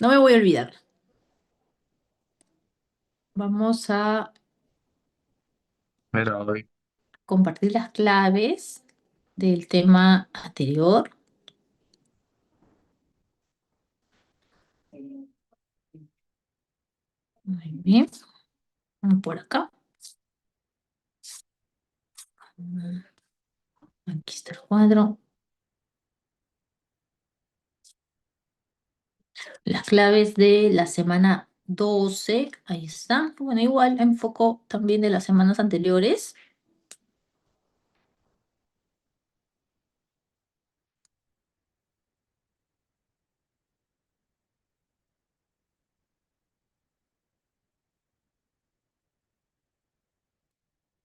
No me voy a olvidar. Vamos a Pero hoy, compartir las claves del tema anterior. Muy bien. Vamos por acá. Aquí está el cuadro. Las claves de la semana 12. Ahí están. Bueno, igual enfoco también de las semanas anteriores.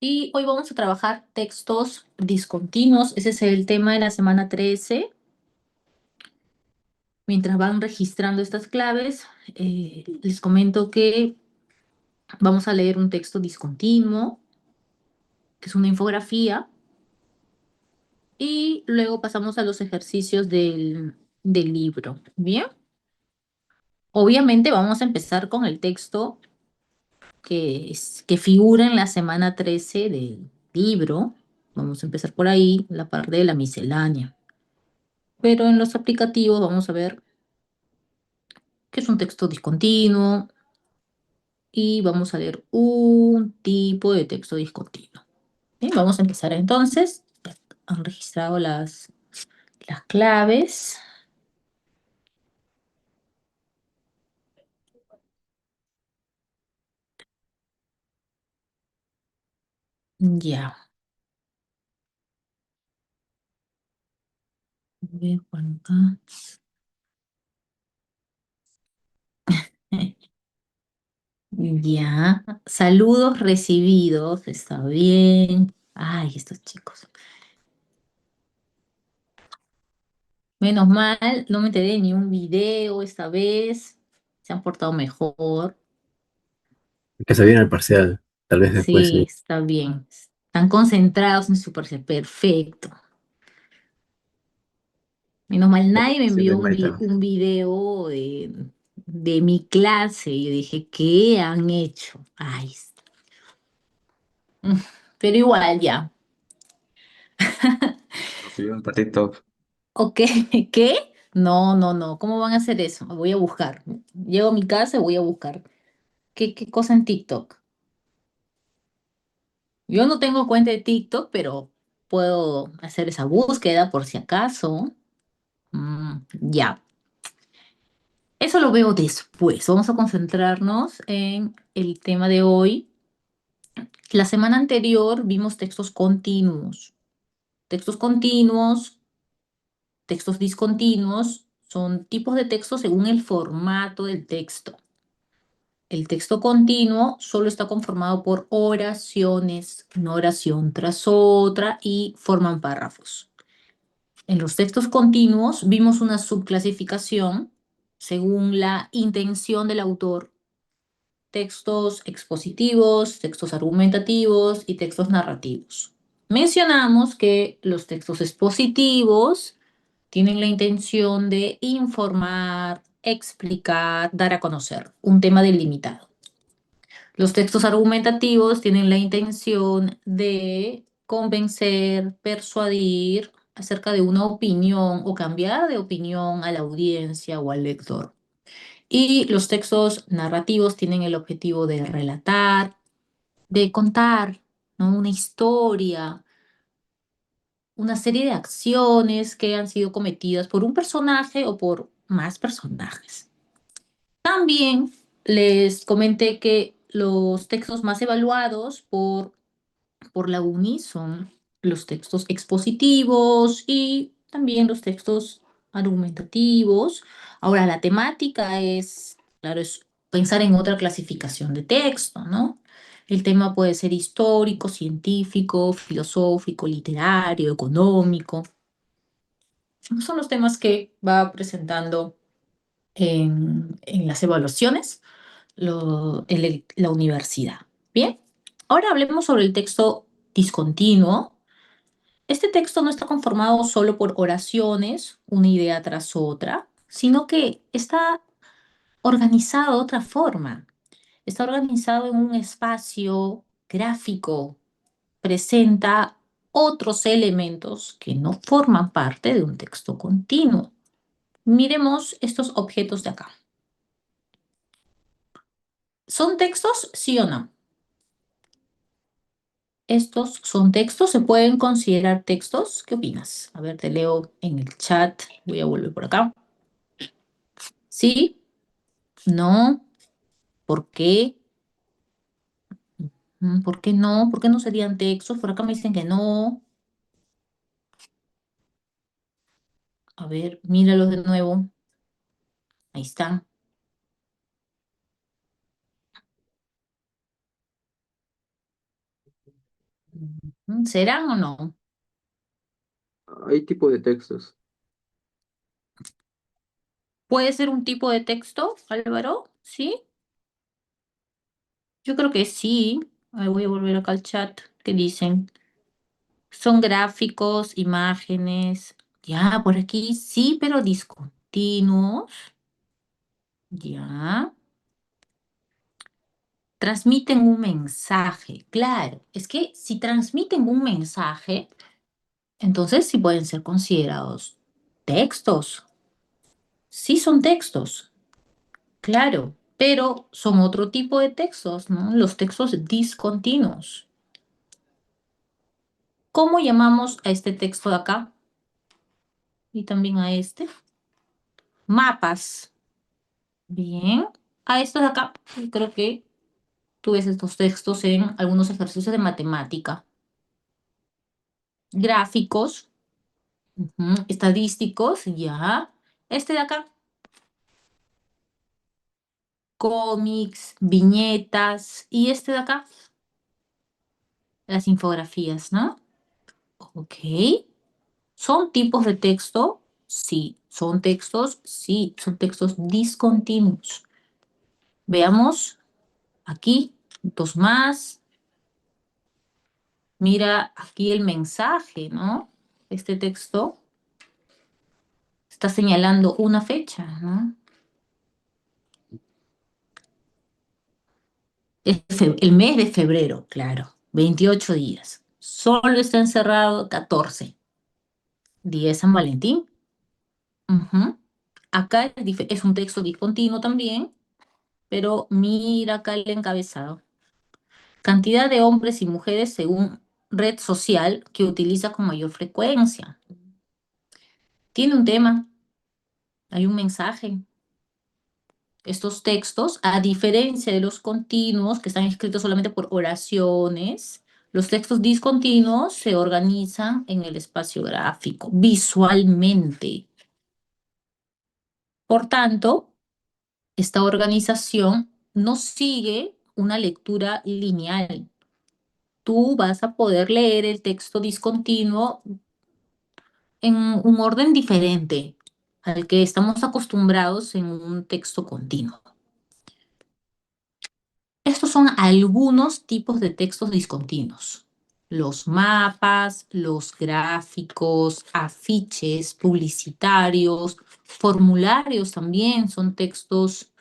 Y hoy vamos a trabajar textos discontinuos. Ese es el tema de la semana 13. Mientras van registrando estas claves, les comento que vamos a leer un texto discontinuo, que es una infografía, y luego pasamos a los ejercicios del libro. Bien, obviamente vamos a empezar con el texto que figura en la semana 13 del libro. Vamos a empezar por ahí, la parte de la miscelánea. Pero en los aplicativos vamos a ver que es un texto discontinuo y vamos a leer un tipo de texto discontinuo. Bien, vamos a empezar entonces. Han registrado las claves. Ya. A ver por acá. Ya. Saludos recibidos. Está bien. Ay, estos chicos. Menos mal, no me enteré de ni un video esta vez. Se han portado mejor. que se viene el parcial, tal vez después Sí, sí, está bien. Están concentrados en su parcial. Perfecto. Menos mal, nadie me se envió ve meta. un video de mi clase. Y yo dije, ¿qué han hecho? Ay, mm, pero igual ya. Lo subieron para TikTok. Ok, ¿qué? No, no, no. ¿Cómo van a hacer eso? Voy a buscar. Llego a mi casa y voy a buscar. ¿Qué cosa en TikTok? Yo no tengo cuenta de TikTok, pero puedo hacer esa búsqueda por si acaso. Ya. Eso lo veo después. Vamos a concentrarnos en el tema de hoy. La semana anterior vimos textos continuos. Textos continuos, textos discontinuos son tipos de texto según el formato del texto. El texto continuo solo está conformado por oraciones, una oración tras otra y forman párrafos. En los textos continuos vimos una subclasificación según la intención del autor: textos expositivos, textos argumentativos y textos narrativos. Mencionamos que los textos expositivos tienen la intención de informar, explicar, dar a conocer un tema delimitado. Los textos argumentativos tienen la intención de convencer, persuadir acerca de una opinión o cambiar de opinión a la audiencia o al lector. Y los textos narrativos tienen el objetivo de relatar, de contar, ¿no? Una historia, una serie de acciones que han sido cometidas por un personaje o por más personajes. También les comenté que los textos más evaluados por la UNI son los textos expositivos y también los textos argumentativos. Ahora, la temática es, claro, es pensar en otra clasificación de texto, ¿no? El tema puede ser histórico, científico, filosófico, literario, económico. Son los temas que va presentando en las evaluaciones la universidad. Bien, ahora hablemos sobre el texto discontinuo. Este texto no está conformado solo por oraciones, una idea tras otra, sino que está organizado de otra forma. Está organizado en un espacio gráfico. Presenta otros elementos que no forman parte de un texto continuo. Miremos estos objetos de acá. ¿Son textos, sí o no? Estos son textos, ¿se pueden considerar textos? ¿Qué opinas? A ver, te leo en el chat. Voy a volver por acá. ¿Sí? ¿No? ¿Por qué? ¿Por qué no? ¿Por qué no serían textos? Por acá me dicen que no. A ver, míralos de nuevo. Ahí están. ¿Serán o no? Hay tipo de textos. ¿Puede ser un tipo de texto, Álvaro? ¿Sí? Yo creo que sí. Ahí voy a volver acá al chat. ¿Qué dicen? Son gráficos, imágenes. Ya, por aquí sí, pero discontinuos. Ya. Transmiten un mensaje. Claro, es que si transmiten un mensaje, entonces sí pueden ser considerados textos. Sí son textos, claro, pero son otro tipo de textos, ¿no? Los textos discontinuos. ¿Cómo llamamos a este texto de acá? Y también a este. Mapas. Bien. A estos de acá, creo que tú ves estos textos en algunos ejercicios de matemática. Gráficos, estadísticos, ya. Este de acá, cómics, viñetas. Y este de acá, las infografías, ¿no? Ok. ¿Son tipos de texto? Sí. ¿Son textos? Sí. Son textos discontinuos. Veamos aquí, dos más. Mira aquí el mensaje, ¿no? Este texto está señalando una fecha, ¿no? El mes de febrero, claro, 28 días. Solo está encerrado 14. Día de San Valentín. Ujú. Acá es un texto discontinuo también, pero mira acá el encabezado. Cantidad de hombres y mujeres según red social que utiliza con mayor frecuencia. Tiene un tema, hay un mensaje. Estos textos, a diferencia de los continuos que están escritos solamente por oraciones, los textos discontinuos se organizan en el espacio gráfico, visualmente. Por tanto, esta organización no sigue una lectura lineal. Tú vas a poder leer el texto discontinuo en un orden diferente al que estamos acostumbrados en un texto continuo. Estos son algunos tipos de textos discontinuos. Los mapas, los gráficos, afiches publicitarios, formularios también son textos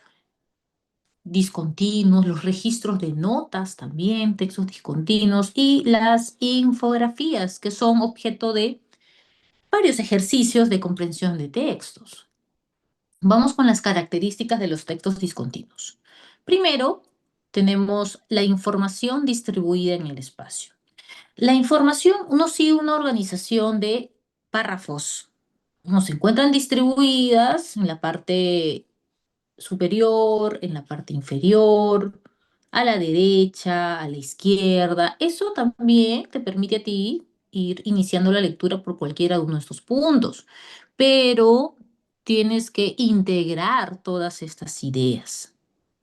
discontinuos, los registros de notas también, textos discontinuos, y las infografías, que son objeto de varios ejercicios de comprensión de textos. Vamos con las características de los textos discontinuos. Primero, tenemos la información distribuida en el espacio. La información, uno sigue una organización de párrafos. No se encuentran distribuidas en la parte superior, en la parte inferior, a la derecha, a la izquierda. Eso también te permite a ti ir iniciando la lectura por cualquiera de uno de estos puntos, pero tienes que integrar todas estas ideas,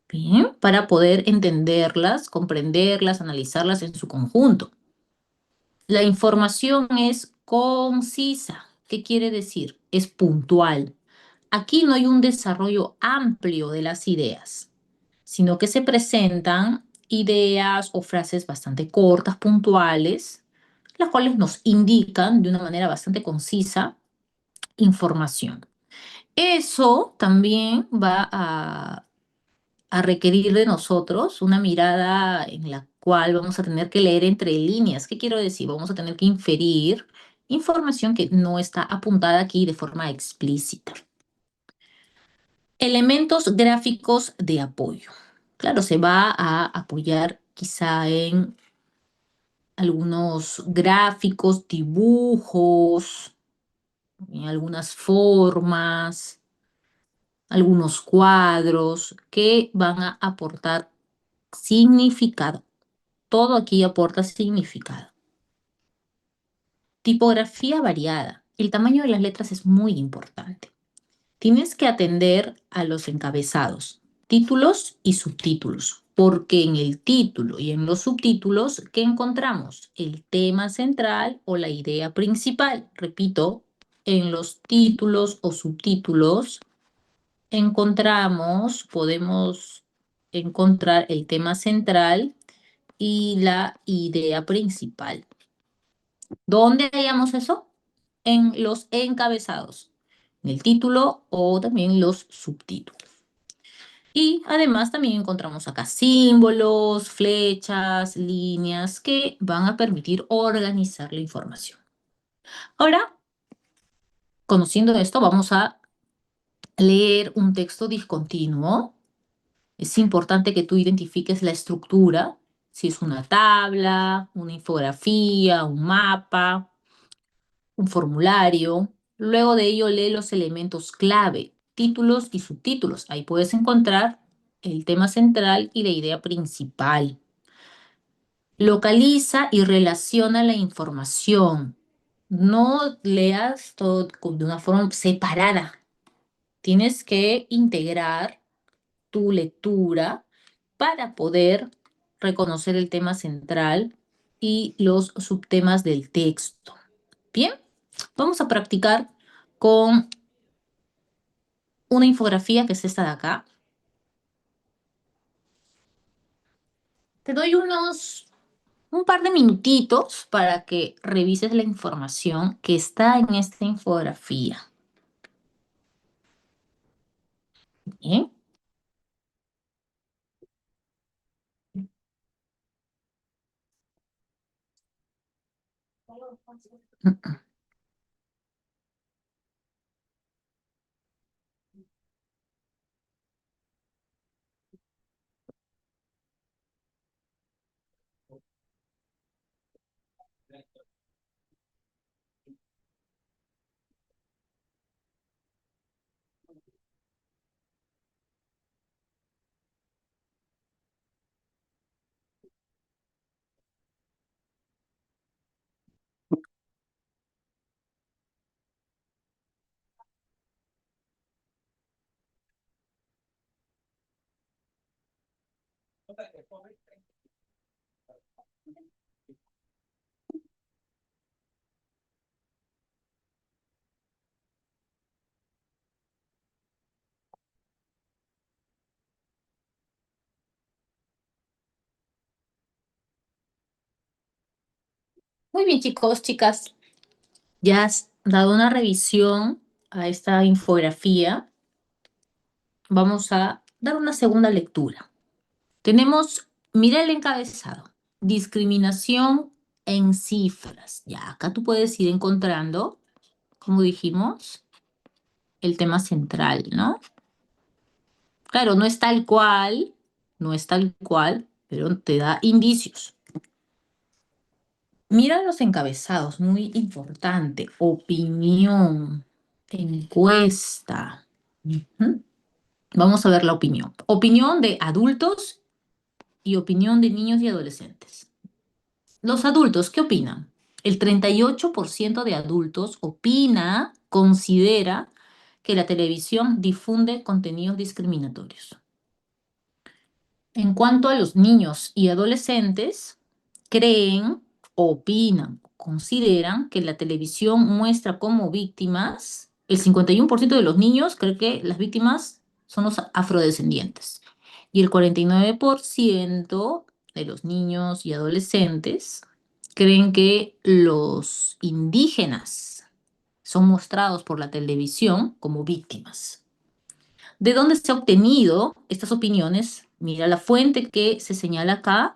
¿bien? Para poder entenderlas, comprenderlas, analizarlas en su conjunto. La información es concisa. ¿Qué quiere decir? Es puntual. Aquí no hay un desarrollo amplio de las ideas, sino que se presentan ideas o frases bastante cortas, puntuales, las cuales nos indican de una manera bastante concisa información. Eso también va a a requerir de nosotros una mirada en la cual vamos a tener que leer entre líneas. ¿Qué quiero decir? Vamos a tener que inferir información que no está apuntada aquí de forma explícita. Elementos gráficos de apoyo. Claro, se va a apoyar quizá en algunos gráficos, dibujos, en algunas formas, algunos cuadros que van a aportar significado. Todo aquí aporta significado. Tipografía variada. El tamaño de las letras es muy importante. Tienes que atender a los encabezados, títulos y subtítulos, porque en el título y en los subtítulos, ¿qué encontramos? El tema central o la idea principal. Repito, en los títulos o subtítulos podemos encontrar el tema central y la idea principal. ¿Dónde hallamos eso? En los encabezados, en el título o también los subtítulos. Y además también encontramos acá símbolos, flechas, líneas que van a permitir organizar la información. Ahora, conociendo esto, vamos a leer un texto discontinuo. Es importante que tú identifiques la estructura, si es una tabla, una infografía, un mapa, un formulario. Luego de ello, lee los elementos clave, títulos y subtítulos. Ahí puedes encontrar el tema central y la idea principal. Localiza y relaciona la información. No leas todo de una forma separada. Tienes que integrar tu lectura para poder reconocer el tema central y los subtemas del texto. Bien, vamos a practicar con una infografía que es esta de acá. Te doy un par de minutitos para que revises la información que está en esta infografía. Bien. Muy bien, chicos, chicas. Ya has dado una revisión a esta infografía. Vamos a dar una segunda lectura. Tenemos, mira el encabezado, discriminación en cifras. Ya, acá tú puedes ir encontrando, como dijimos, el tema central, ¿no? Claro, no es tal cual, pero te da indicios. Mira los encabezados, muy importante. Opinión, encuesta. Ujú. Vamos a ver la opinión. Opinión de adultos y opinión de niños y adolescentes. Los adultos, ¿qué opinan? El 38% de adultos considera que la televisión difunde contenidos discriminatorios. En cuanto a los niños y adolescentes, creen, consideran que la televisión muestra como víctimas, el 51% de los niños cree que las víctimas son los afrodescendientes y el 49% de los niños y adolescentes creen que los indígenas son mostrados por la televisión como víctimas. ¿De dónde se ha obtenido estas opiniones? Mira la fuente que se señala acá.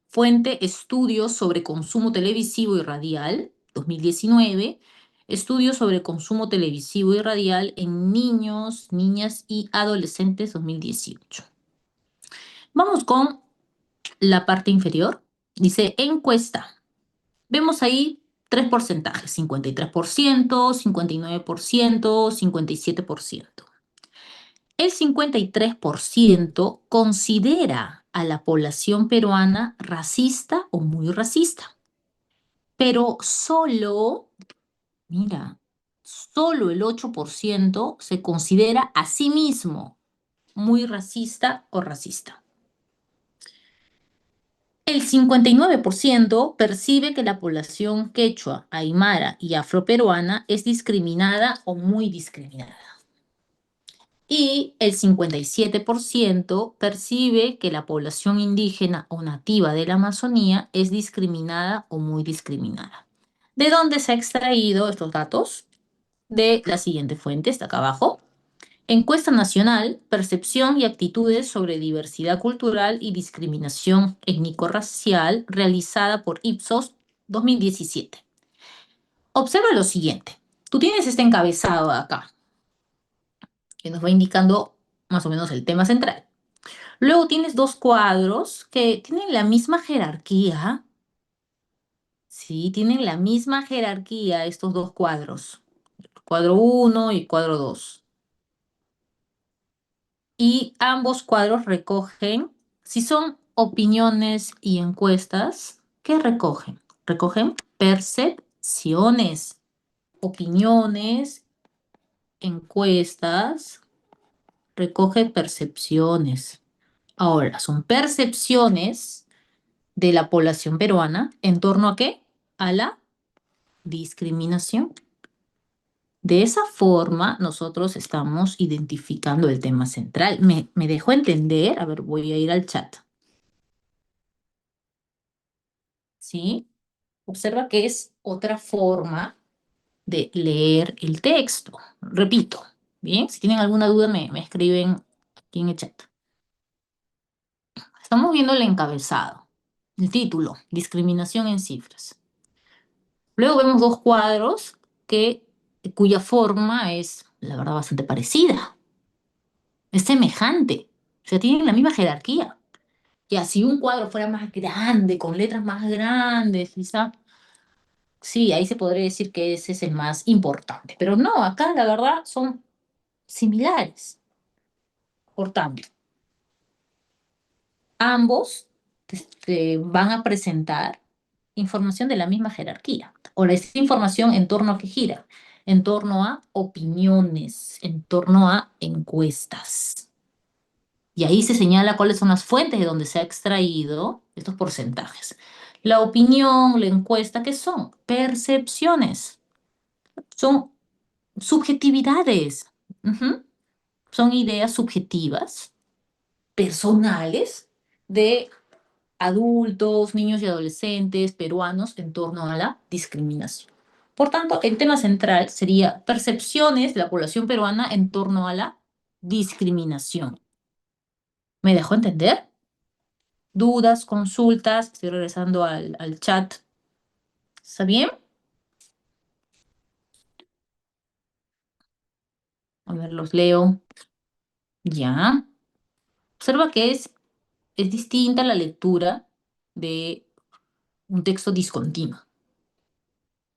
Fuente, estudios sobre consumo televisivo y radial, 2019. Estudios sobre consumo televisivo y radial en niños, niñas y adolescentes, 2018. Vamos con la parte inferior. Dice encuesta. Vemos ahí tres porcentajes: 53%, 59%, 57%. El 53% considera a la población peruana racista o muy racista, pero mira, solo el 8% se considera a sí mismo muy racista o racista. El 59% percibe que la población quechua, aymara y afroperuana es discriminada o muy discriminada. Y el 57% percibe que la población indígena o nativa de la Amazonía es discriminada o muy discriminada. ¿De dónde se ha extraído estos datos? De la siguiente fuente, está acá abajo. Encuesta Nacional, Percepción y Actitudes sobre Diversidad Cultural y Discriminación Étnico-Racial, realizada por Ipsos 2017. Observa lo siguiente. Tú tienes este encabezado acá, que nos va indicando más o menos el tema central. Luego tienes dos cuadros que tienen la misma jerarquía. Sí, tienen la misma jerarquía estos dos cuadros. Cuadro 1 y cuadro 2. Y ambos cuadros recogen, si son opiniones y encuestas, ¿qué recogen? Recogen percepciones. Opiniones, encuestas, recoge percepciones. Ahora, son percepciones de la población peruana en torno a qué? A la discriminación. De esa forma, nosotros estamos identificando el tema central. ¿Me dejó entender? A ver, voy a ir al chat. ¿Sí? Observa que es otra forma de leer el texto. Repito, ¿bien? Si tienen alguna duda, me escriben aquí en el chat. Estamos viendo el encabezado, el título, discriminación en cifras. Luego vemos dos cuadros cuya forma es, la verdad, bastante parecida. Es semejante. O sea, tienen la misma jerarquía. Ya, si un cuadro fuera más grande, con letras más grandes, quizá, sí, ahí se podría decir que ese es el más importante. Pero no, acá la verdad son similares. Por tanto, ambos te van a presentar información de la misma jerarquía. Ahora, esta información en torno a qué gira, en torno a opiniones, en torno a encuestas. Y ahí se señala cuáles son las fuentes de donde se ha extraído estos porcentajes. La opinión, la encuesta, ¿qué son? Percepciones. Son subjetividades. Ujú. Son ideas subjetivas, personales, de adultos, niños y adolescentes peruanos en torno a la discriminación. Por tanto, el tema central sería percepciones de la población peruana en torno a la discriminación. ¿Me dejó entender? ¿Dudas, consultas? Estoy regresando al chat. ¿Está bien? A ver, los leo. Ya. Observa que es distinta la lectura de un texto discontinuo.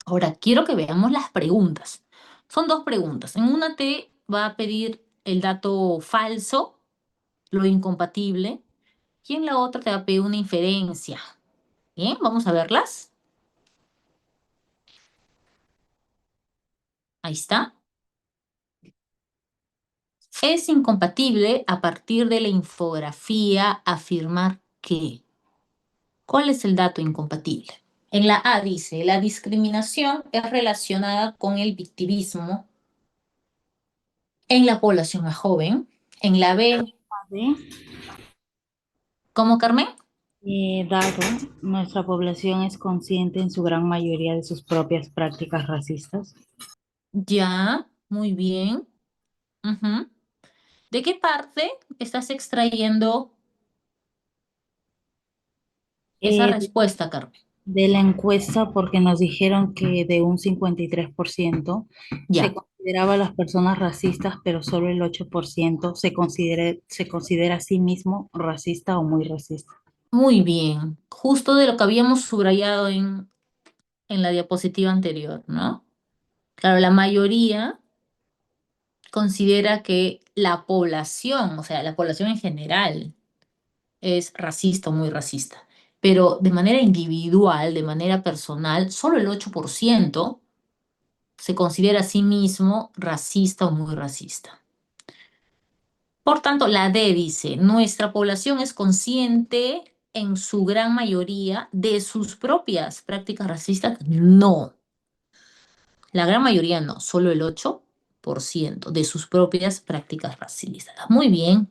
Ahora, quiero que veamos las preguntas. Son dos preguntas. En una te va a pedir el dato falso, lo incompatible, y en la otra te va a pedir una inferencia. Bien, vamos a verlas. Ahí está. Es incompatible a partir de la infografía afirmar que. ¿Cuál es el dato incompatible? En la A dice, la discriminación es relacionada con el victimismo en la población más joven. En la B, ¿Sí? ¿cómo, Carmen? Dado, nuestra población es consciente en su gran mayoría de sus propias prácticas racistas. Ya, muy bien. Ujú. ¿De qué parte estás extrayendo esa Eh, respuesta, Carmen? de la encuesta, porque nos dijeron que de un 53% se Ya, consideraba a las personas racistas, pero solo el 8% se considera a sí mismo racista o muy racista. muy bien. Justo de lo que habíamos subrayado en la diapositiva anterior, ¿no? Claro, la mayoría considera que la población, o sea, la población en general, es racista o muy racista. Pero de manera individual, de manera personal, solo el 8% se considera a sí mismo racista o muy racista. Por tanto, la D dice, nuestra población es consciente en su gran mayoría de sus propias prácticas racistas. No, la gran mayoría no, solo el 8% de sus propias prácticas racistas. Muy bien,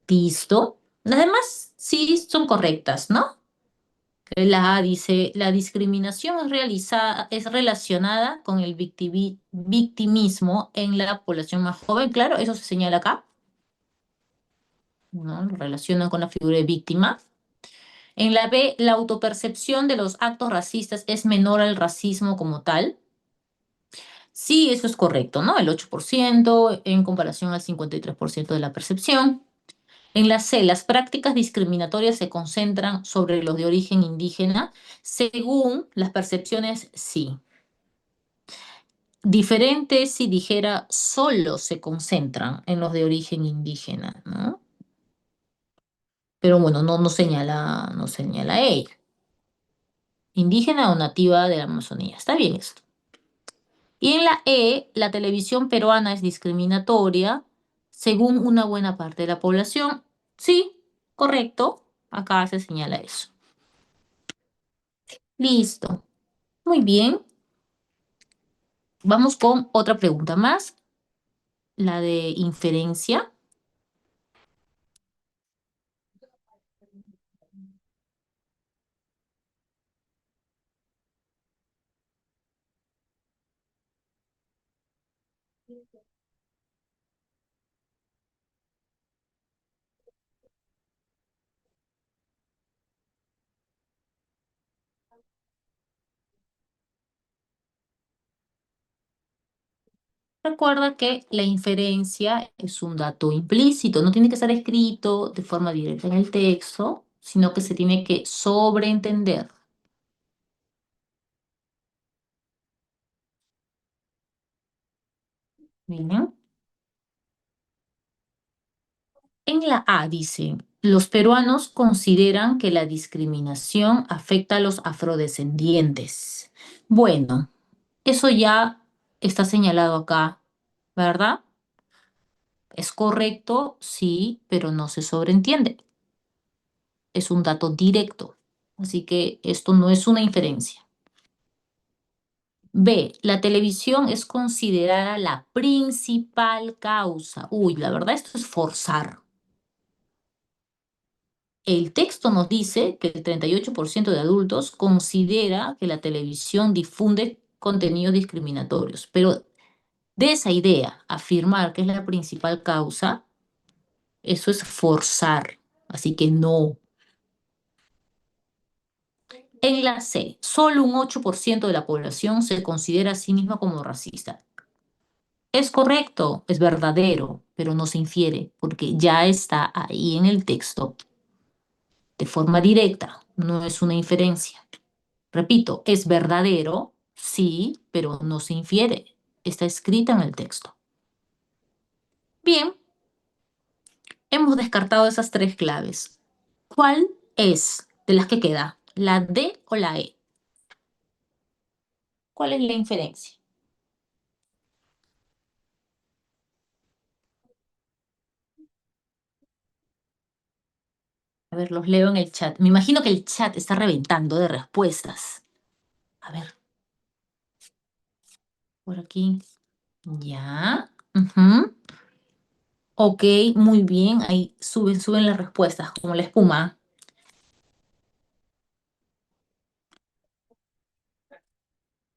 listo. Las demás sí son correctas, ¿no? La A dice, la discriminación es relacionada con el victimismo en la población más joven. Claro, eso se señala acá, ¿no? Lo relacionan con la figura de víctima. En la B, la autopercepción de los actos racistas es menor al racismo como tal. Sí, eso es correcto, ¿no? El 8% en comparación al 53% de la percepción. En la C, las prácticas discriminatorias se concentran sobre los de origen indígena. Según las percepciones, sí. Diferente si dijera solo se concentran en los de origen indígena, ¿no? Pero bueno, no señala ella. Indígena o nativa de la Amazonía. Está bien esto. Y en la E, la televisión peruana es discriminatoria según una buena parte de la población. Sí, correcto. Acá se señala eso. Listo. Muy bien. Vamos con otra pregunta más, la de inferencia. Recuerda que la inferencia es un dato implícito, no tiene que estar escrito de forma directa en el texto, sino que se tiene que sobreentender. Bien. En la A dice, los peruanos consideran que la discriminación afecta a los afrodescendientes. Bueno, eso ya está señalado acá, ¿verdad? Es correcto, sí, pero no se sobreentiende. Es un dato directo. Así que esto no es una inferencia. B, la televisión es considerada la principal causa. Uy, la verdad esto es forzar. El texto nos dice que el 38% de adultos considera que la televisión difunde contenidos discriminatorios, pero de esa idea, afirmar que es la principal causa, eso es forzar. Así que no. En la C, solo un 8% de la población se considera a sí misma como racista. Es correcto, es verdadero, pero no se infiere porque ya está ahí en el texto de forma directa, no es una inferencia. Repito, es verdadero, sí, pero no se infiere, está escrita en el texto. Bien, hemos descartado esas tres claves. ¿Cuál es de las que queda? ¿La D o la E? ¿Cuál es la inferencia? A ver, los leo en el chat. Me imagino que el chat está reventando de respuestas. A ver, por aquí. Ya. Ujú. Ok, muy bien. Ahí suben las respuestas, como la espuma.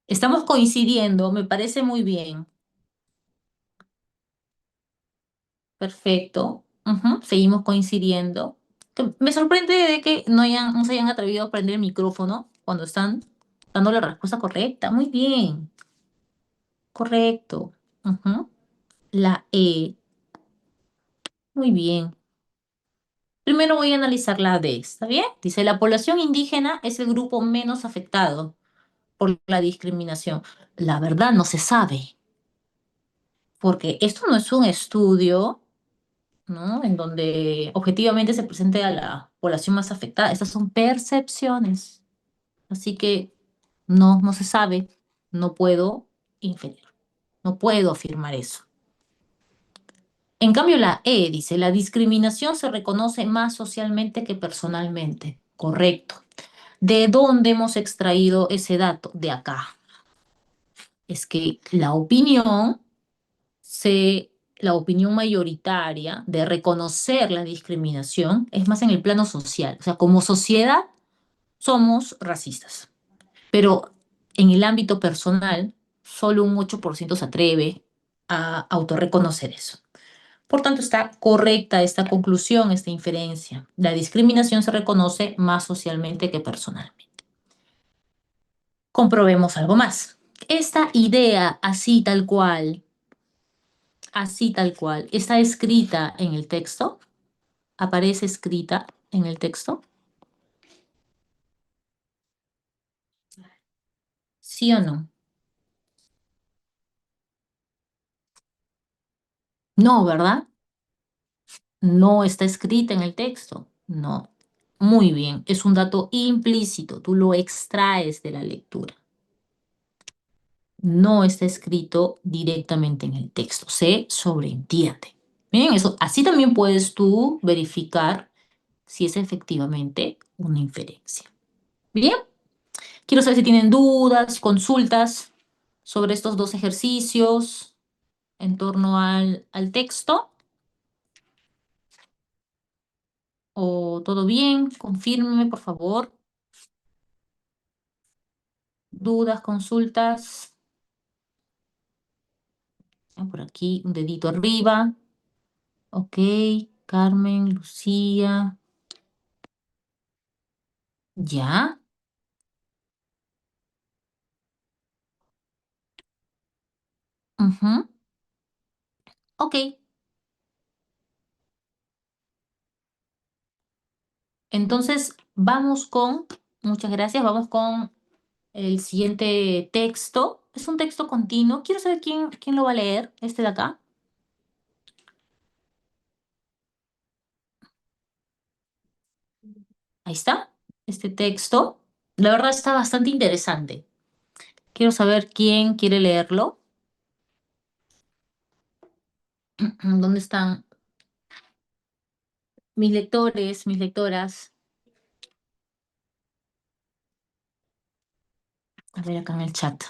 Estamos coincidiendo, me parece muy bien. Perfecto. Ujú, seguimos coincidiendo. Me sorprende de que no se hayan atrevido a prender el micrófono cuando están dando la respuesta correcta. Muy bien, correcto. Ujú. La E. Muy bien. Primero voy a analizar la D, ¿está bien? Dice, la población indígena es el grupo menos afectado por la discriminación. La verdad no se sabe, porque esto no es un estudio, ¿no? En donde objetivamente se presente a la población más afectada. Estas son percepciones. Así que no se sabe, no puedo inferir, no puedo afirmar eso. En cambio, la E dice, la discriminación se reconoce más socialmente que personalmente. Correcto. ¿De dónde hemos extraído ese dato? De acá. Es que la opinión mayoritaria de reconocer la discriminación es más en el plano social. O sea, como sociedad somos racistas, pero en el ámbito personal solo un 8% se atreve a autorreconocer eso. Por tanto, está correcta esta conclusión, esta inferencia. La discriminación se reconoce más socialmente que personalmente. Comprobemos algo más. Esta idea, así tal cual, está escrita en el texto, aparece escrita en el texto, ¿sí o no? No, ¿verdad? No está escrita en el texto. No. Muy bien, es un dato implícito, tú lo extraes de la lectura. No está escrito directamente en el texto, se sobreentiende. Bien, eso, así también puedes tú verificar si es efectivamente una inferencia. Bien, quiero saber si tienen dudas, consultas sobre estos dos ejercicios en torno al texto. ¿O todo bien? Confírmeme, por favor. Dudas, consultas. Por aquí, un dedito arriba. Ok, Carmen, Lucía. ¿Ya? Ujú. Ok, entonces muchas gracias, vamos con el siguiente texto. Es un texto continuo. Quiero saber quién lo va a leer, este de acá. Ahí está, este texto. La verdad está bastante interesante. Quiero saber quién quiere leerlo. ¿Dónde están mis lectores, mis lectoras? A ver acá en el chat.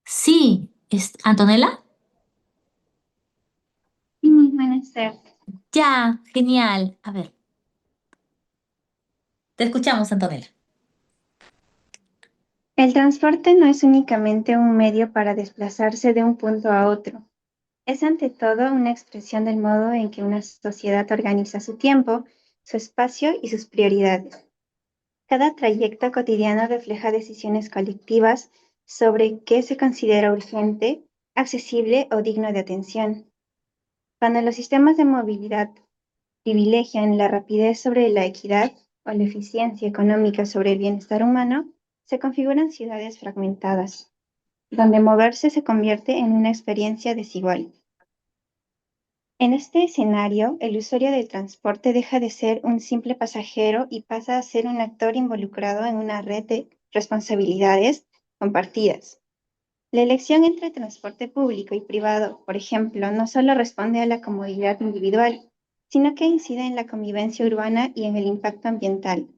Sí, ¿es Antonella? Sí, muy buenas tardes. Ya, genial. A ver, te escuchamos, Antonella. El transporte no es únicamente un medio para desplazarse de un punto a otro. Es ante todo una expresión del modo en que una sociedad organiza su tiempo, su espacio y sus prioridades. Cada trayecto cotidiano refleja decisiones colectivas sobre qué se considera urgente, accesible o digno de atención. Cuando los sistemas de movilidad privilegian la rapidez sobre la equidad o la eficiencia económica sobre el bienestar humano, se configuran ciudades fragmentadas, donde moverse se convierte en una experiencia desigual. En este escenario, el usuario del transporte deja de ser un simple pasajero y pasa a ser un actor involucrado en una red de responsabilidades compartidas. La elección entre transporte público y privado, por ejemplo, no solo responde a la comodidad individual, sino que incide en la convivencia urbana y en el impacto ambiental.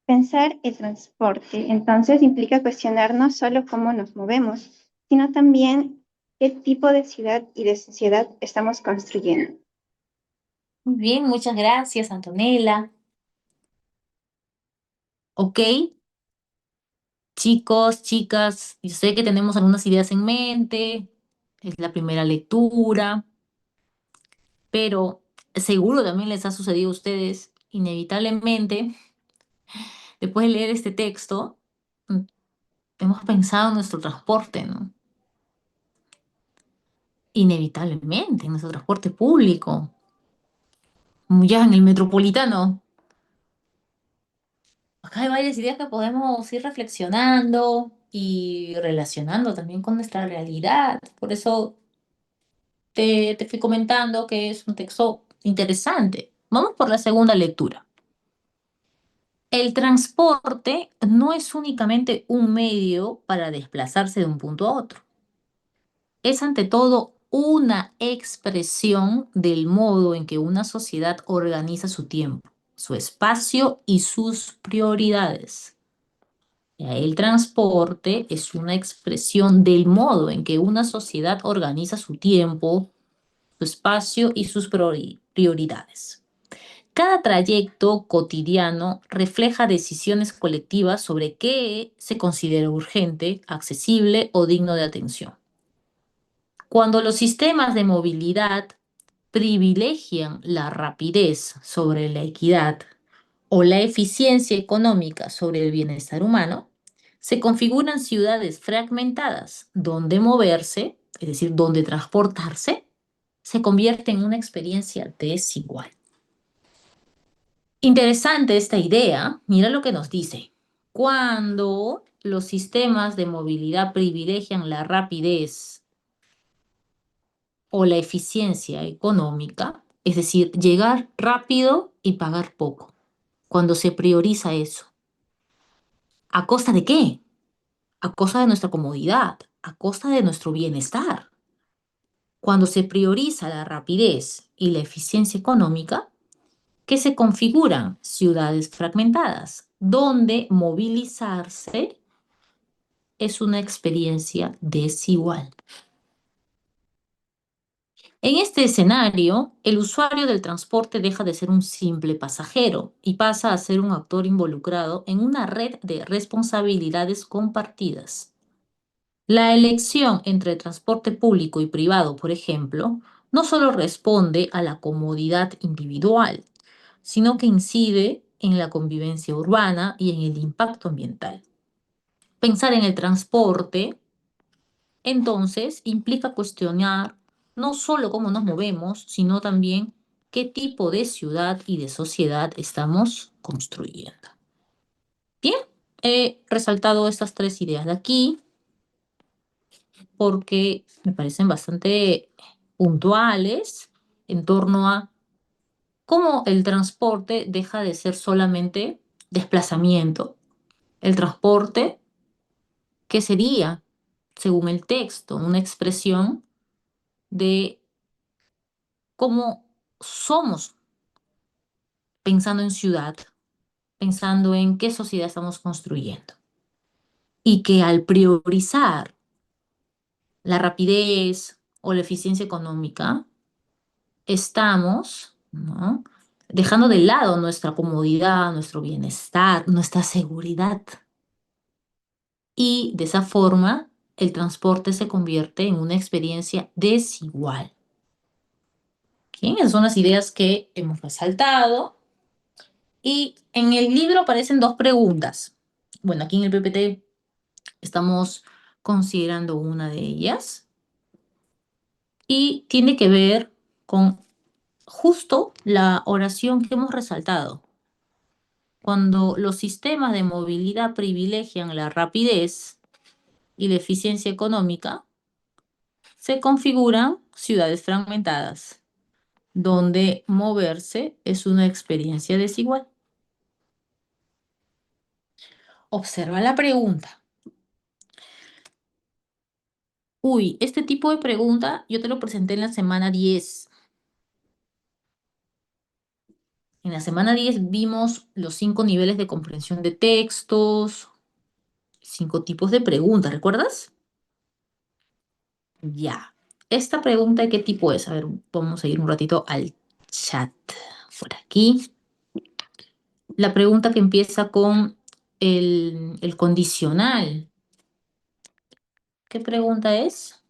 Pensar el transporte, entonces, implica cuestionar no solo cómo nos movemos, sino también qué tipo de ciudad y de sociedad estamos construyendo. Muy bien, muchas gracias, Antonella. Ok, chicos, chicas, yo sé que tenemos algunas ideas en mente, es la primera lectura, pero seguro también les ha sucedido a ustedes, inevitablemente, después de leer este texto, mm, hemos pensado en nuestro transporte, ¿no? Inevitablemente, en nuestro transporte público, ya en el metropolitano. Acá hay varias ideas que podemos ir reflexionando y relacionando también con nuestra realidad. Por eso te fui comentando que es un texto interesante. Vamos por la segunda lectura. El transporte no es únicamente un medio para desplazarse de un punto a otro. Es ante todo una expresión del modo en que una sociedad organiza su tiempo, su espacio y sus prioridades. El transporte es una expresión del modo en que una sociedad organiza su tiempo, su espacio y sus prioridades. Cada trayecto cotidiano refleja decisiones colectivas sobre qué se considera urgente, accesible o digno de atención. Cuando los sistemas de movilidad privilegian la rapidez sobre la equidad o la eficiencia económica sobre el bienestar humano, se configuran ciudades fragmentadas donde moverse, es decir, donde transportarse, se convierte en una experiencia desigual. Interesante esta idea. Mira lo que nos dice. Cuando los sistemas de movilidad privilegian la rapidez o la eficiencia económica, es decir, llegar rápido y pagar poco, cuando se prioriza eso. ¿A costa de qué? A costa de nuestra comodidad, a costa de nuestro bienestar. Cuando se prioriza la rapidez y la eficiencia económica, que se configuran ciudades fragmentadas, donde movilizarse es una experiencia desigual. En este escenario, el usuario del transporte deja de ser un simple pasajero y pasa a ser un actor involucrado en una red de responsabilidades compartidas. La elección entre transporte público y privado, por ejemplo, no solo responde a la comodidad individual, sino que incide en la convivencia urbana y en el impacto ambiental. Pensar en el transporte, entonces, implica cuestionar no solo cómo nos movemos, sino también qué tipo de ciudad y de sociedad estamos construyendo. Bien, he resaltado estas tres ideas de aquí porque me parecen bastante puntuales en torno a cómo el transporte deja de ser solamente desplazamiento. El transporte, ¿qué sería, según el texto, una expresión de cómo somos pensando en ciudad, pensando en qué sociedad estamos construyendo? Y que al priorizar la rapidez o la eficiencia económica, estamos, ¿no?, dejando de lado nuestra comodidad, nuestro bienestar, nuestra seguridad. Y de esa forma, el transporte se convierte en una experiencia desigual. Bien, esas son las ideas que hemos resaltado. Y en el libro aparecen dos preguntas. Bueno, aquí en el PPT estamos considerando una de ellas y tiene que ver con justo la oración que hemos resaltado. Cuando los sistemas de movilidad privilegian la rapidez y la eficiencia económica, se configuran ciudades fragmentadas, donde moverse es una experiencia desigual. Observa la pregunta. Uy, este tipo de pregunta yo te lo presenté en la semana 10. En la semana 10 vimos los 5 niveles de comprensión de textos, 5 tipos de preguntas, ¿recuerdas? Ya. Esta pregunta, ¿de qué tipo es? A ver, vamos a ir un ratito al chat. Por aquí. La pregunta que empieza con el condicional. ¿Qué pregunta es?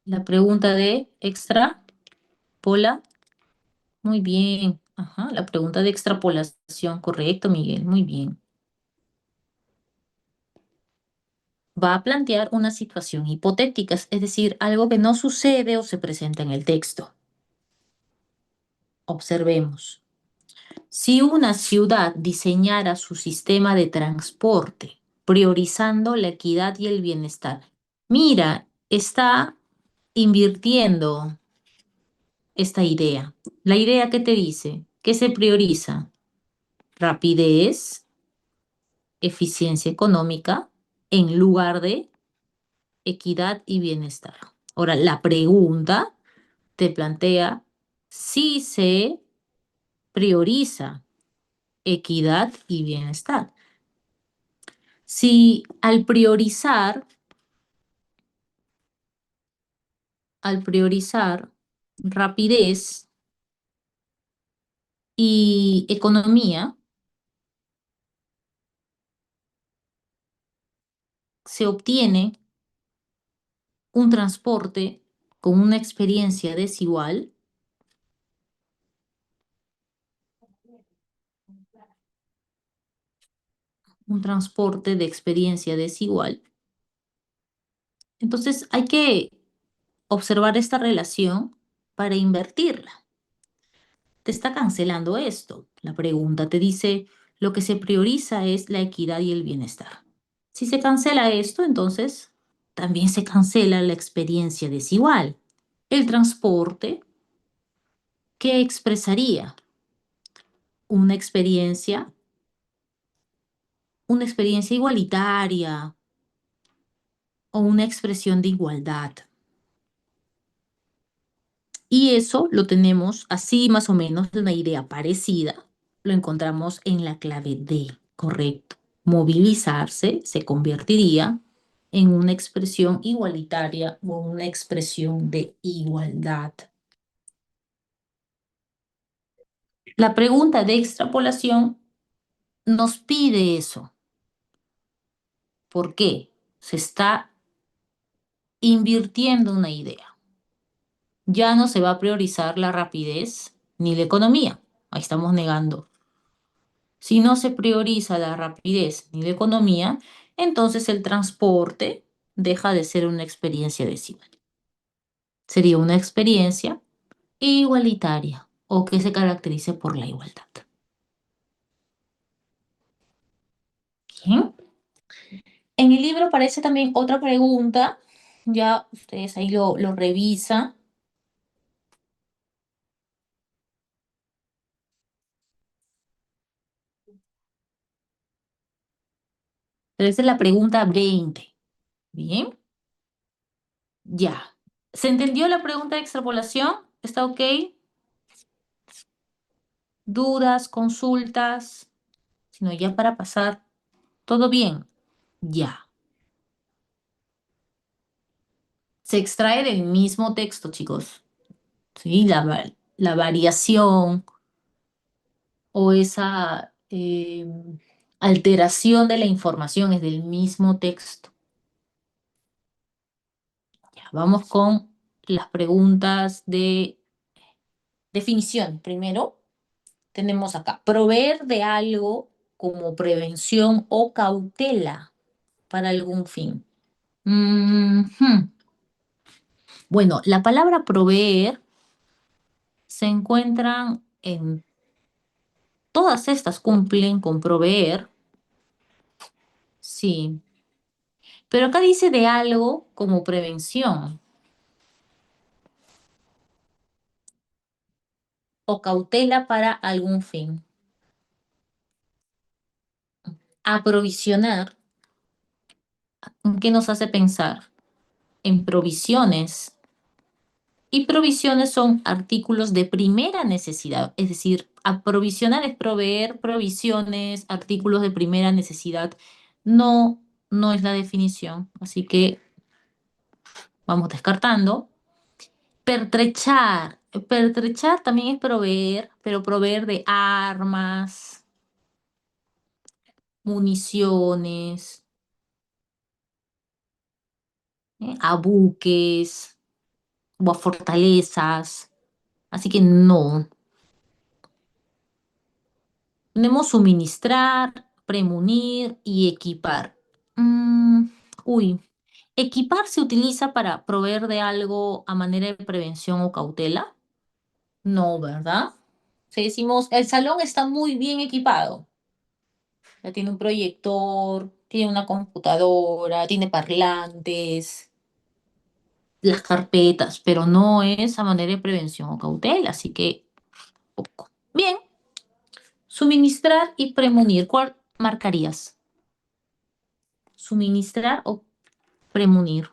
La pregunta de extrapola. Muy bien. Ajá, la pregunta de extrapolación. Correcto, Miguel. Muy bien. Va a plantear una situación hipotética, es decir, algo que no sucede o se presenta en el texto. Observemos. Si una ciudad diseñara su sistema de transporte priorizando la equidad y el bienestar, mira, está invirtiendo esta idea. La idea que te dice, ¿qué se prioriza? Rapidez, eficiencia económica, en lugar de equidad y bienestar. Ahora, la pregunta te plantea si se prioriza equidad y bienestar. Si al priorizar rapidez y economía, se obtiene un transporte con una experiencia desigual, un transporte de experiencia desigual. Entonces hay que observar esta relación para invertirla. Te está cancelando esto. La pregunta te dice, lo que se prioriza es la equidad y el bienestar. Si se cancela esto, entonces también se cancela la experiencia desigual. El transporte, ¿qué expresaría? Una experiencia, una experiencia igualitaria o una expresión de igualdad. Y eso lo tenemos así más o menos, una idea parecida, lo encontramos en la clave D, correcto. Movilizarse se convertiría en una expresión igualitaria o una expresión de igualdad. La pregunta de extrapolación nos pide eso. ¿Por qué? Se está invirtiendo una idea. Ya no se va a priorizar la rapidez ni la economía. Ahí estamos negando. Si no se prioriza la rapidez ni la economía, entonces el transporte deja de ser una experiencia desigual. Sería una experiencia igualitaria o que se caracterice por la igualdad. Bien. En el libro aparece también otra pregunta, ya ustedes ahí lo revisan. Pero esa es la pregunta 20. Bien, ya. ¿Se entendió la pregunta de extrapolación? ¿Está ok? ¿Dudas, consultas? Sino ya para pasar, ¿todo bien? Ya. Se extrae del mismo texto, chicos. ¿Sí? La variación o esa alteración de la información es del mismo texto. Ya, vamos con las preguntas de definición. Primero, tenemos acá, proveer de algo como prevención o cautela para algún fin. Ujú. Bueno, la palabra proveer se encuentran en todas estas cumplen con proveer, sí, pero acá dice de algo como prevención o cautela para algún fin. Aprovisionar, ¿en qué nos hace pensar? En provisiones. Y provisiones son artículos de primera necesidad, es decir, aprovisionar es proveer provisiones, artículos de primera necesidad. No, no es la definición, así que vamos descartando. Pertrechar. Pertrechar también es proveer, pero proveer de armas, municiones, a buques. o a fortalezas. Así que no. Tenemos suministrar, premunir y equipar. Mm, uy, ¿equipar se utiliza para proveer de algo a manera de prevención o cautela? No, ¿verdad? Si decimos, el salón está muy bien equipado. Ya tiene un proyector, tiene una computadora, tiene parlantes, las carpetas, pero no es a manera de prevención o cautela, así que poco. Bien, suministrar y premunir. ¿Cuál marcarías? ¿Suministrar o premunir?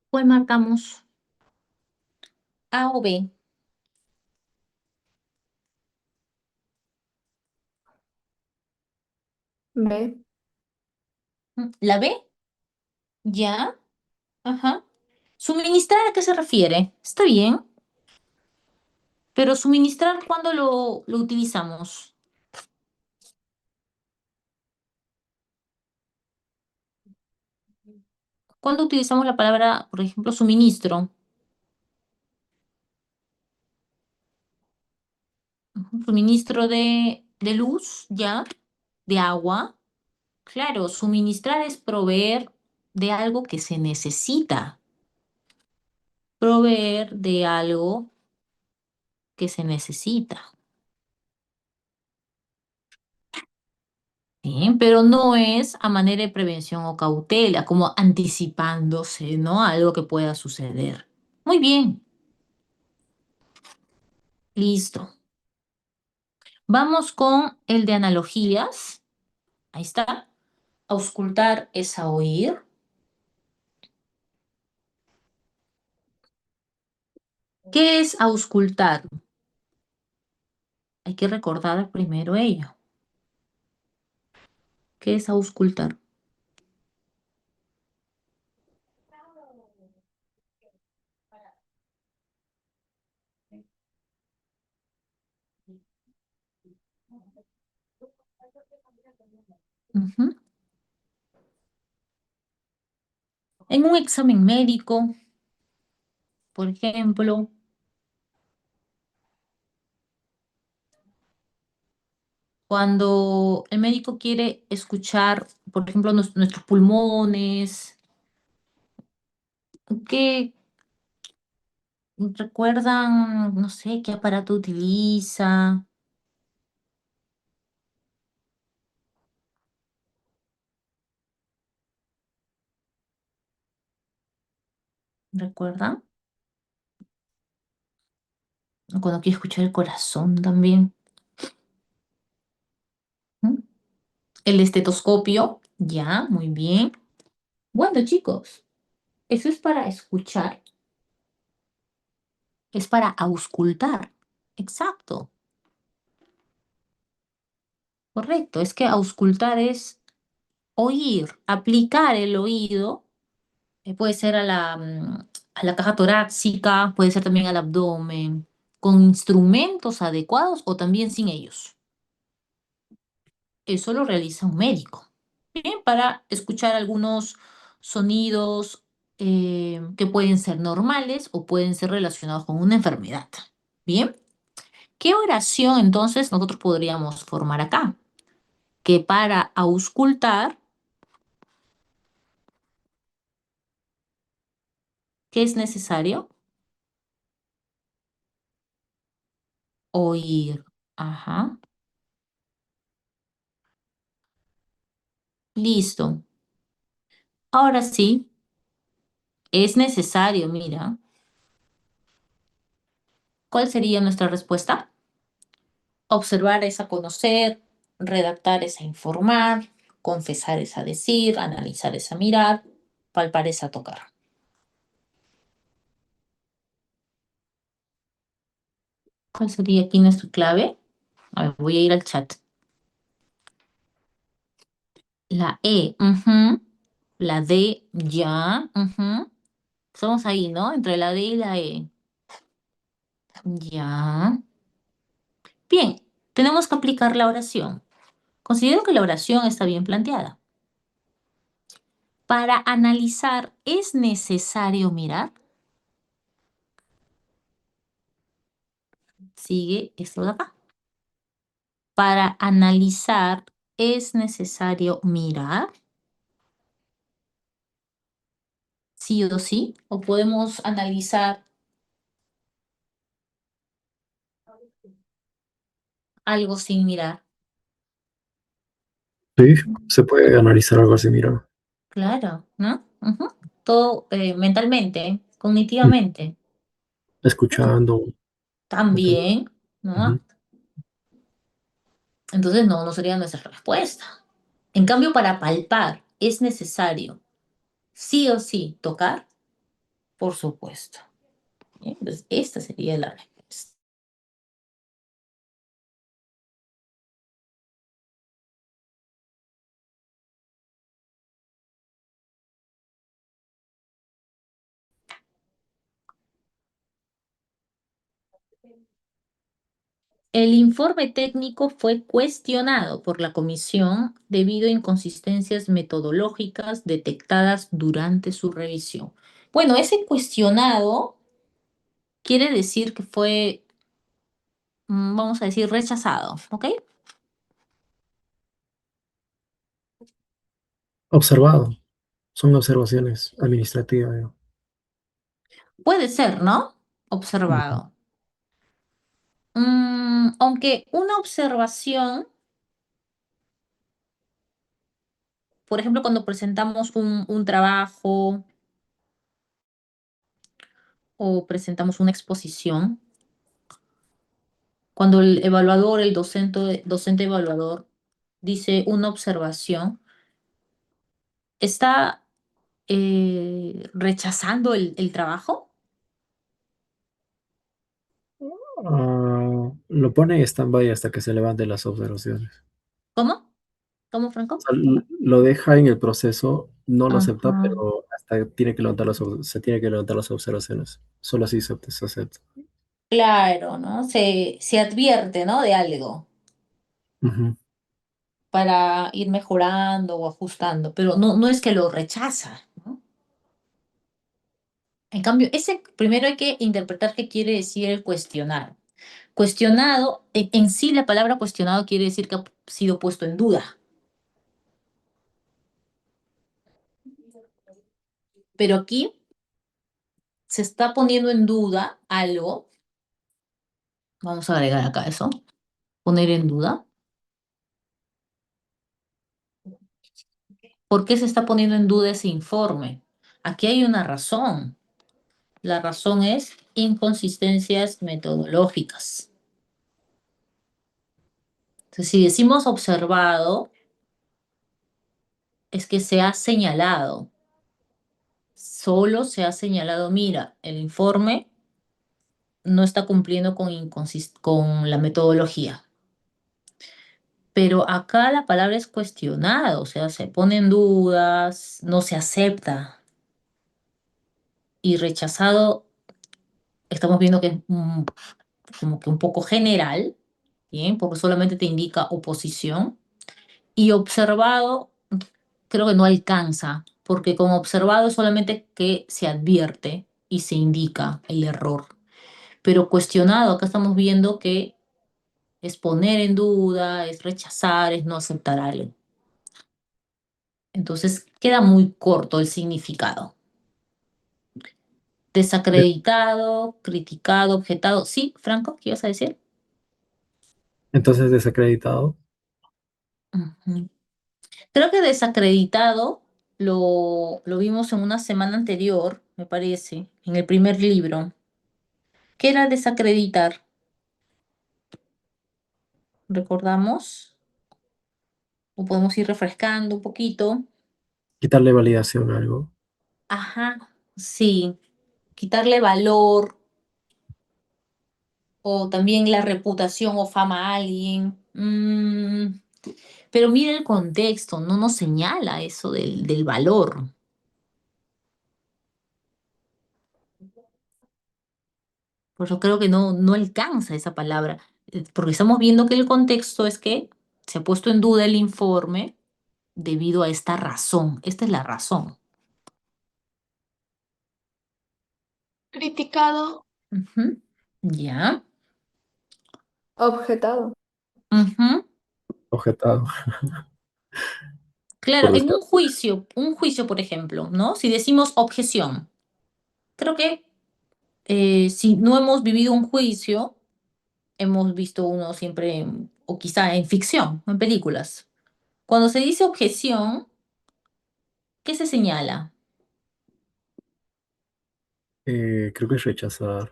¿Cuál marcamos? ¿A o B? B. ¿La B? ¿Ya? Ajá. ¿Suministrar a qué se refiere? Está bien, pero suministrar, ¿cuándo lo utilizamos? ¿Cuándo utilizamos la palabra, por ejemplo, suministro? Ujú, suministro de luz, ¿ya? De agua. Claro, suministrar es proveer de algo que se necesita. Proveer de algo que se necesita. Bien, pero no es a manera de prevención o cautela, como anticipándose, ¿no? A algo que pueda suceder. Muy bien, listo. Vamos con el de analogías. Ahí está. Auscultar es a oír. ¿Qué es auscultar? Hay que recordar primero ello. ¿Qué es auscultar? Ujú. En un examen médico, por ejemplo, cuando el médico quiere escuchar, por ejemplo, nuestros pulmones, ¿qué recuerdan? No sé, ¿qué aparato utiliza? ¿Recuerdan? O cuando quiere escuchar el corazón también. ¿Mm? El estetoscopio, ya, muy bien. Bueno, chicos, eso es para escuchar, es para auscultar. Exacto, correcto. Es que auscultar es oír, aplicar el oído. Puede ser a la caja torácica, puede ser también al abdomen, con instrumentos adecuados o también sin ellos. Eso lo realiza un médico. Bien, para escuchar algunos sonidos que pueden ser normales o pueden ser relacionados con una enfermedad. Bien, ¿qué oración entonces nosotros podríamos formar acá? Que para auscultar, ¿qué es necesario? Oír. Ajá. Listo. Ahora sí, es necesario, mira. ¿Cuál sería nuestra respuesta? Observar es a conocer, redactar es a informar, confesar es a decir, analizar es a mirar, palpar es a tocar. ¿Cuál sería aquí nuestra clave? A ver, voy a ir al chat. La E, ujú. La D, ya, ujú. Estamos ahí, ¿no? Entre la D y la E. Ya. Bien, tenemos que aplicar la oración. Considero que la oración está bien planteada. Para analizar, ¿es necesario mirar? Sigue esto de acá. Para analizar, ¿es necesario mirar? ¿Sí o sí? ¿O podemos analizar algo sin mirar? Sí, se puede analizar algo así, mira. Claro, ¿no? Ujú. Todo mentalmente, Mm, cognitivamente. Escuchando, atento. También, ¿no? Ujú. Entonces no sería nuestra respuesta. En cambio, para palpar, ¿es necesario sí o sí tocar? Por supuesto. Bien, entonces, esta sería la respuesta. El informe técnico fue cuestionado por la comisión debido a inconsistencias metodológicas detectadas durante su revisión. Bueno, ese cuestionado quiere decir que fue, vamos a decir, rechazado, ¿ok? Observado. Son observaciones administrativas. Puede ser, ¿no? Ujú. Observado. Aunque una observación, por ejemplo, cuando presentamos un trabajo o presentamos una exposición, cuando el evaluador, el docente evaluador, dice una observación, ¿está rechazando el trabajo? Lo pone en stand-by hasta que se levanten las observaciones. ¿Cómo? ¿Cómo, Franco? O sea, lo deja en el proceso, no lo acepta, Ajá. pero hasta tiene que levantar se tiene que levantar las observaciones. Solo así se acepta. Claro, ¿no? Se advierte, ¿no? De algo Ujú. para ir mejorando o ajustando, pero no es que lo rechaza, ¿no? En cambio, ese primero hay que interpretar qué quiere decir el cuestionar. Cuestionado, en sí la palabra cuestionado quiere decir que ha sido puesto en duda, pero aquí se está poniendo en duda algo. Vamos a agregar acá eso, poner en duda. ¿Por qué se está poniendo en duda ese informe? Aquí hay una razón. La razón es inconsistencias metodológicas. Entonces, si decimos observado, es que se ha señalado. Solo se ha señalado, mira, el informe no está cumpliendo con la metodología. Pero acá la palabra es cuestionado, o sea, se pone en dudas, no se acepta. Y rechazado, estamos viendo que es como que un poco general, ¿bien? Porque solamente te indica oposición. Y observado, creo que no alcanza, porque con observado es solamente que se advierte y se indica el error. Pero cuestionado, acá estamos viendo que es poner en duda, es rechazar, es no aceptar algo. Entonces queda muy corto el significado. De- Desacreditado, criticado, objetado. Sí, Franco, ¿qué ibas a decir? Entonces, desacreditado. Ujú. Creo que desacreditado lo vimos en una semana anterior, me parece, en el primer libro. ¿Qué era desacreditar? ¿Recordamos? ¿O podemos ir refrescando un poquito? Quitarle validación a algo. Ajá, sí. Quitarle valor o también la reputación o fama a alguien. Pero mira el contexto, no nos señala eso del valor. Por eso creo que no alcanza esa palabra, porque estamos viendo que el contexto es que se ha puesto en duda el informe debido a esta razón. Esta es la razón. Criticado. Ujú. Ya. Objetado. Ujú. Objetado. Claro, Por en usted. un juicio, por ejemplo, ¿no? Si decimos objeción, creo que si no hemos vivido un juicio, hemos visto uno siempre, o quizá en ficción, en películas. Cuando se dice objeción, ¿qué se señala? Creo que es rechazar.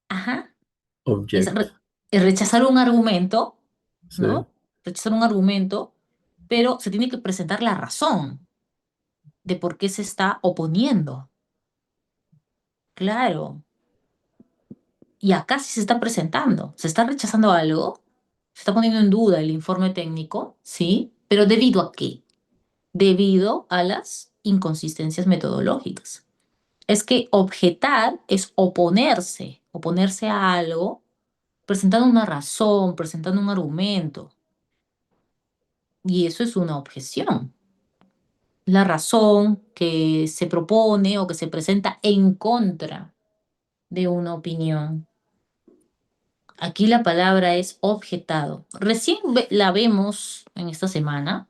Ajá, es, Object. es rechazar un argumento, Sí. ¿no? Rechazar un argumento, pero se tiene que presentar la razón de por qué se está oponiendo. Claro. Y acá sí se está presentando, se está rechazando algo, se está poniendo en duda el informe técnico, ¿sí? Pero ¿debido a qué? Debido a las inconsistencias metodológicas. Es que objetar es oponerse, oponerse a algo, presentando una razón, presentando un argumento. Y eso es una objeción. La razón que se propone o que se presenta en contra de una opinión. Aquí la palabra es objetado. Recién la vemos en esta semana.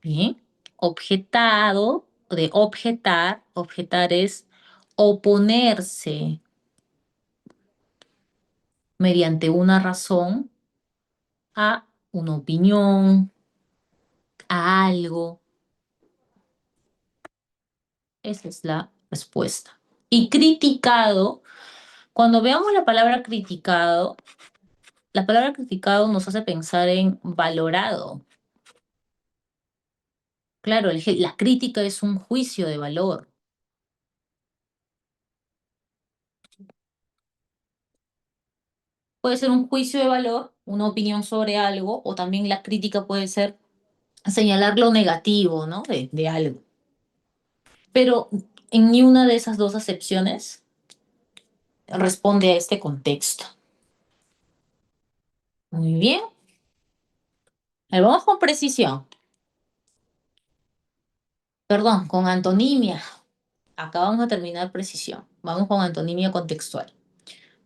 Bien. Objetado, de objetar. Objetar es oponerse mediante una razón a una opinión, a algo. Esa es la respuesta. Y criticado, cuando veamos la palabra criticado nos hace pensar en valorado. Claro, la crítica es un juicio de valor. Puede ser un juicio de valor, una opinión sobre algo, o también la crítica puede ser señalar lo negativo, ¿no? De algo. Pero en ni una de esas dos acepciones responde a este contexto. Muy bien. A ver, vamos con precisión. Perdón, con antonimia. Acá vamos a terminar precisión. Vamos con antonimia contextual.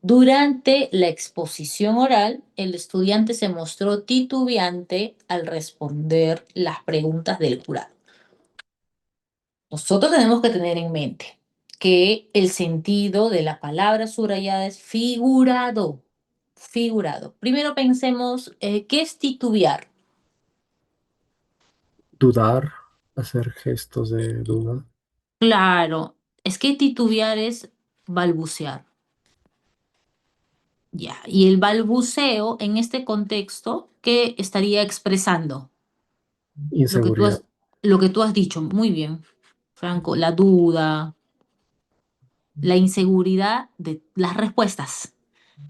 Durante la exposición oral, el estudiante se mostró titubeante al responder las preguntas del jurado. Nosotros tenemos que tener en mente que el sentido de la palabra subrayada es figurado. Figurado. Primero pensemos, ¿qué es titubear? Dudar. Hacer gestos de duda. Claro, es que titubear es balbucear. Ya, y el balbuceo en este contexto, ¿qué estaría expresando? Lo que tú Inseguridad. has, lo que tú has dicho, muy bien, Franco, la duda, la inseguridad de las respuestas.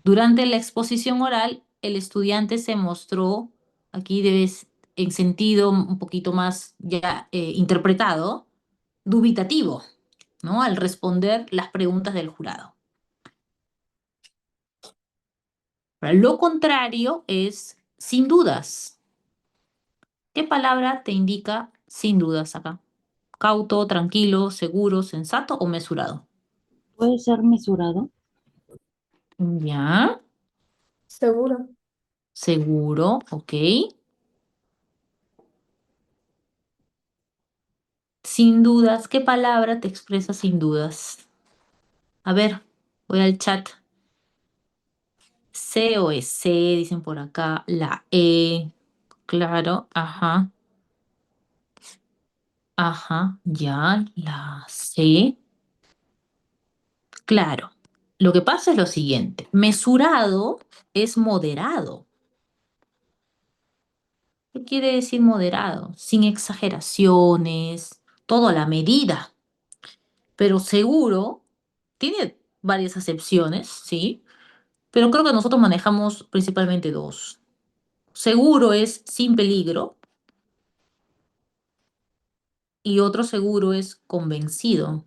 Durante la exposición oral, el estudiante se mostró, aquí debes, en sentido un poquito más ya interpretado, dubitativo, ¿no? Al responder las preguntas del jurado. Pero lo contrario es sin dudas. ¿Qué palabra te indica sin dudas acá? Cauto, tranquilo, seguro, sensato o mesurado. Puede ser mesurado. Ya, Seguro. seguro, ok. Sin dudas, ¿qué palabra te expresa sin dudas? A ver, voy al chat. C o es C, dicen por acá. La E, claro, ajá, ya, la C. Claro. Lo que pasa es lo siguiente. Mesurado es moderado. ¿Qué quiere decir moderado? Sin exageraciones, todo a la medida. Pero seguro tiene varias acepciones, ¿sí? Pero creo que nosotros manejamos principalmente dos. Seguro es sin peligro y otro seguro es convencido,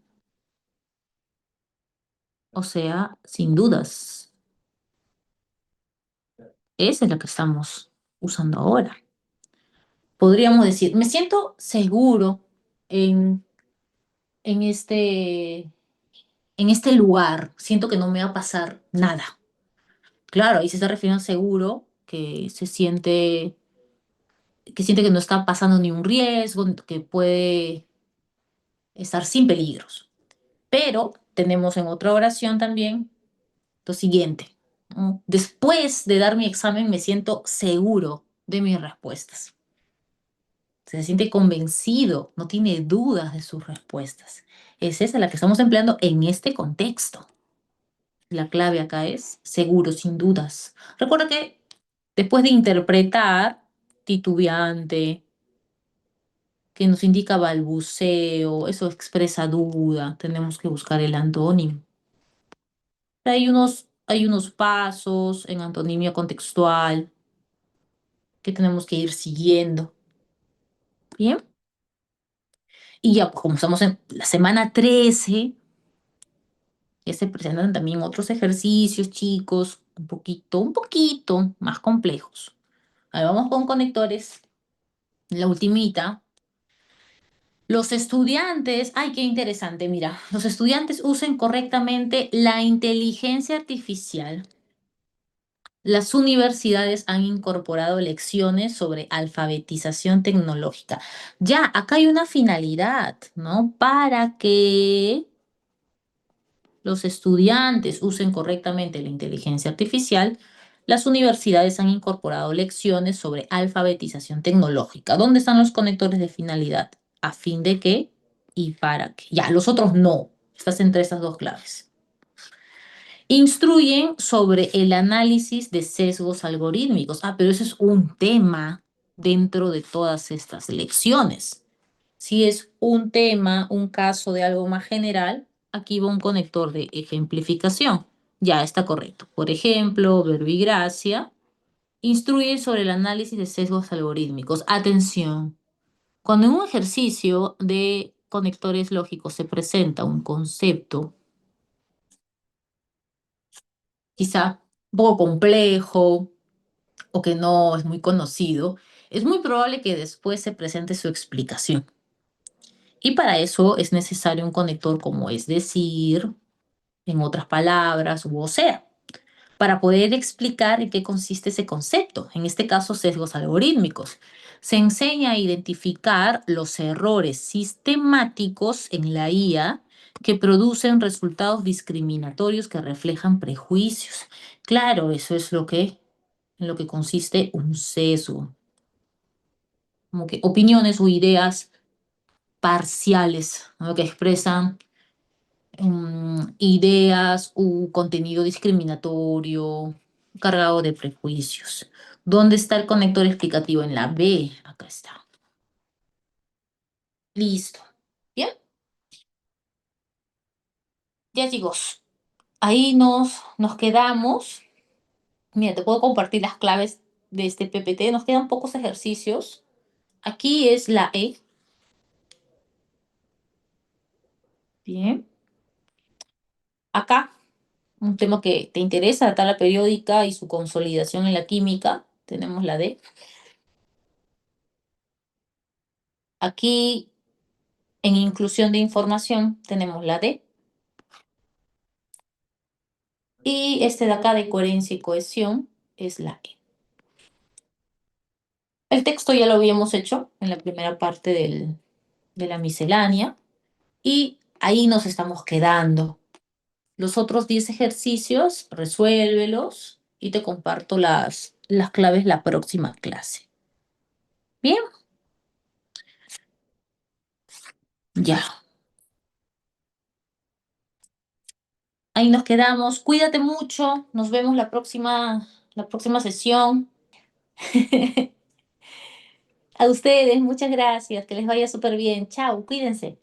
o sea, sin dudas. Esa es la que estamos usando ahora. Podríamos decir, me siento seguro en, en este, en este lugar siento que no me va a pasar nada. Claro, ahí se está refiriendo a seguro, que siente que no está pasando ni un riesgo, que puede estar sin peligros. Pero tenemos en otra oración también lo siguiente, ¿no? Después de dar mi examen me siento seguro de mis respuestas. Se siente convencido, no tiene dudas de sus respuestas. Es esa la que estamos empleando en este contexto. La clave acá es seguro, sin dudas. Recuerda que después de interpretar, titubeante, que nos indica balbuceo, eso expresa duda, tenemos que buscar el antónimo. Hay unos pasos en antonimia contextual que tenemos que ir siguiendo. Bien. Y ya, pues, como estamos en la semana 13, ya se presentan también otros ejercicios, chicos, un poquito más complejos. Ahí vamos con conectores. La ultimita. Los estudiantes, ay, qué interesante, mira, los estudiantes usen correctamente la inteligencia artificial. Las universidades han incorporado lecciones sobre alfabetización tecnológica. Ya, acá hay una finalidad, ¿no? Para que los estudiantes usen correctamente la inteligencia artificial, las universidades han incorporado lecciones sobre alfabetización tecnológica. ¿Dónde están los conectores de finalidad? ¿A fin de qué y para qué? Ya, los otros no. Estás entre estas dos claves. Instruyen sobre el análisis de sesgos algorítmicos. Ah, pero ese es un tema dentro de todas estas lecciones. Si es un tema, un caso de algo más general, aquí va un conector de ejemplificación. Ya está correcto. Por ejemplo, verbigracia instruye sobre el análisis de sesgos algorítmicos. Atención, cuando en un ejercicio de conectores lógicos se presenta un concepto quizá un poco complejo o que no es muy conocido, es muy probable que después se presente su explicación. Y para eso es necesario un conector como es decir, en otras palabras, o sea, para poder explicar en qué consiste ese concepto, en este caso sesgos algorítmicos. Se enseña a identificar los errores sistemáticos en la IA que producen resultados discriminatorios que reflejan prejuicios. Claro, eso es en lo que consiste un sesgo, como que opiniones o ideas parciales, ¿no? Que expresan ideas u contenido discriminatorio, cargado de prejuicios. ¿Dónde está el conector explicativo? En la B. Acá está. Listo. Bien. Ya chicos, ahí nos quedamos. Mira, te puedo compartir las claves de este PPT. Nos quedan pocos ejercicios. Aquí es la E. Bien. Acá, un tema que te interesa, la tabla periódica y su consolidación en la química. Tenemos la D. Aquí, en inclusión de información, tenemos la D. Y este de acá de coherencia y cohesión es la E. El texto ya lo habíamos hecho en la primera parte de la miscelánea. Y ahí nos estamos quedando. Los otros 10 ejercicios, resuélvelos y te comparto las claves la próxima clase. Bien, ya. Ahí nos quedamos. Cuídate mucho. Nos vemos la próxima sesión. A ustedes, muchas gracias. Que les vaya súper bien. Chao, cuídense.